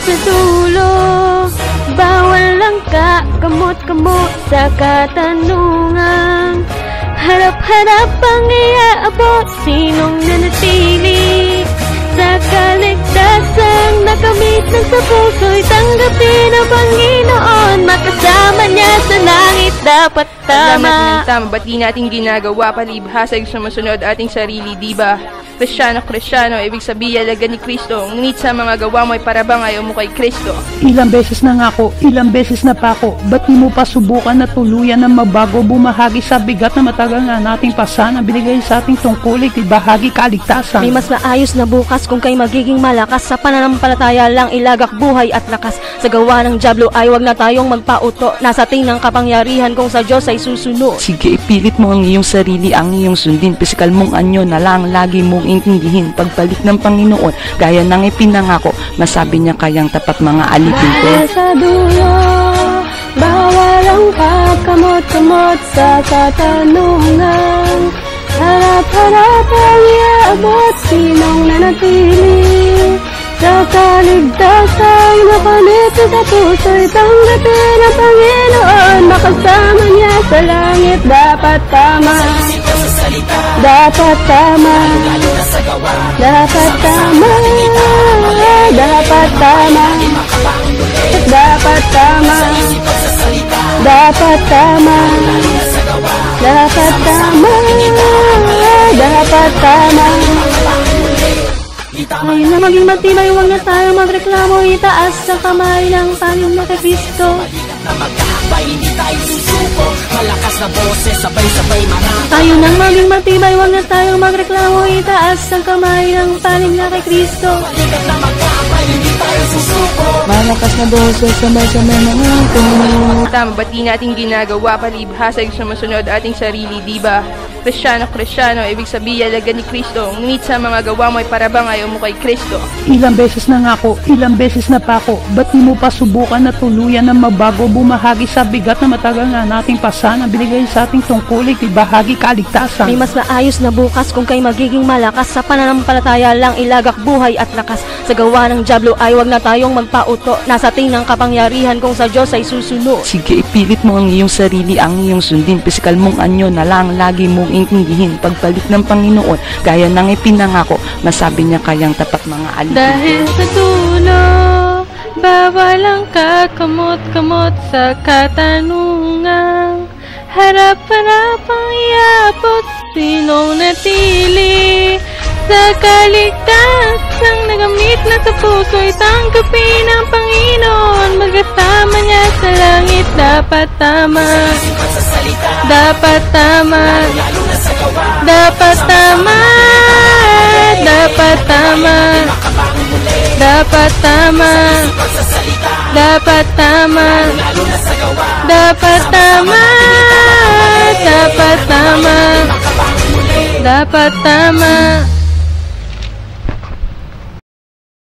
sa dulo. Bawal lang kamot-kamot sa katanungan. Harap-harap ang iaabot, sinong nanatili sa kaligtasan. Nakamit ng sa puso'y tanggapin ang Panginoon. Makasama niya sa langit, dapat tama. Ba't di natin ginagawa palibhasa ay sumusunod ating sarili, diba? Kristyano, ibig sabihin alaga ni Kristo. Ngunit sa mga gawa mo ay parabang ayaw mo kay Kristo. Ilang beses na nga ako, ilang beses na pa ako. Ba't di mo pa subukan na tuluyan ng mabago, bumahagi sa bigat na matagal nga nating pasan ang binigay sa ating tungkulin kay bahagi kaligtasan? May mas maayos na bukas kung kay magiging malakas. Sa pananampalataya lang ilagak buhay at lakas. Sa gawa ng dyablo ay wag na tayong magpauto. Nasa atin ng kapangyarihan kung sa Diyos ay susunod. Sige, ipilit mo ang iyong sarili, ang iyong sundin. Pisikal mong anyo na lang lagi mong intindihin. Pagbalik ng Panginoon, gaya ng ipinangako, masabi niya kayang tapat mga alipin ko. Dahil sa dulo, bawal ang pagkamot-kamot sa katanungan. Harap-harap ang iaabot, sinong nanatili sa kaligtasan. Nakamit sa puso'y tanggapin ang Panginoon. Makasama niya sa langit, dapat tama. Dapat tama. Dapat tama. Dapat tama. Dapat tama. Dapat tama. Dapat tama. Dapat tama. Ngayon na maging matibay, huwag na tayo magreklamo. Itaas sa kamay ng Panginoon na kay Kristo. Tayo nang maging matibay, huwag na tayo magreklamo. Itaas ang kamay ng Panginoon na kay Kristo. Malakas na boses, sabay-sabay na ito. Ba't di natin ginagawa palibhasa ay sumusunod ating sarili, diba? Kristyano, ibig sabihin alaga ni Kristo. Ngunit sa mga gawa mo ay parabang ayaw mo kay Kristo. Ilang beses na nga ako, ilang beses na pa ako. Ba't di mo pa subukan na tuluyan ng mabago, bumahagi sa bigat na matagal nga nating pasan ang binigay sa ating tungkulin kay bahagi kaligtasan? May mas maayos na bukas kung kay magiging malakas. Sa pananampalataya lang ilagak buhay at lakas. Sa gawa ng dyablo ay wag na tayong magpauto. Nasa atin ng kapangyarihan kung sa Diyos ay susunod. Sige, ipilit mo ang iyong sarili, ang iyong sundin. Pisikal mong anyo na lang lagi mong intindihin. Pagbalik ng Panginoon, gaya ng ipinangako, masabi niya kayang tapat mga alipin. Dahil sa dulo, bawal ang kakamot-kamot sa katanungan. Harap-harap ang iabot, sinong natili sa kaligtasang nagamit na sa puso'y tanggapin ang Panginoon. Magkasama niya sa langit, dapat tama. Dapat tama. Dapat tama. Dapat tama. Dapat tama. Dapat tama. Dapat tama. Dapat tama. Dapat tama.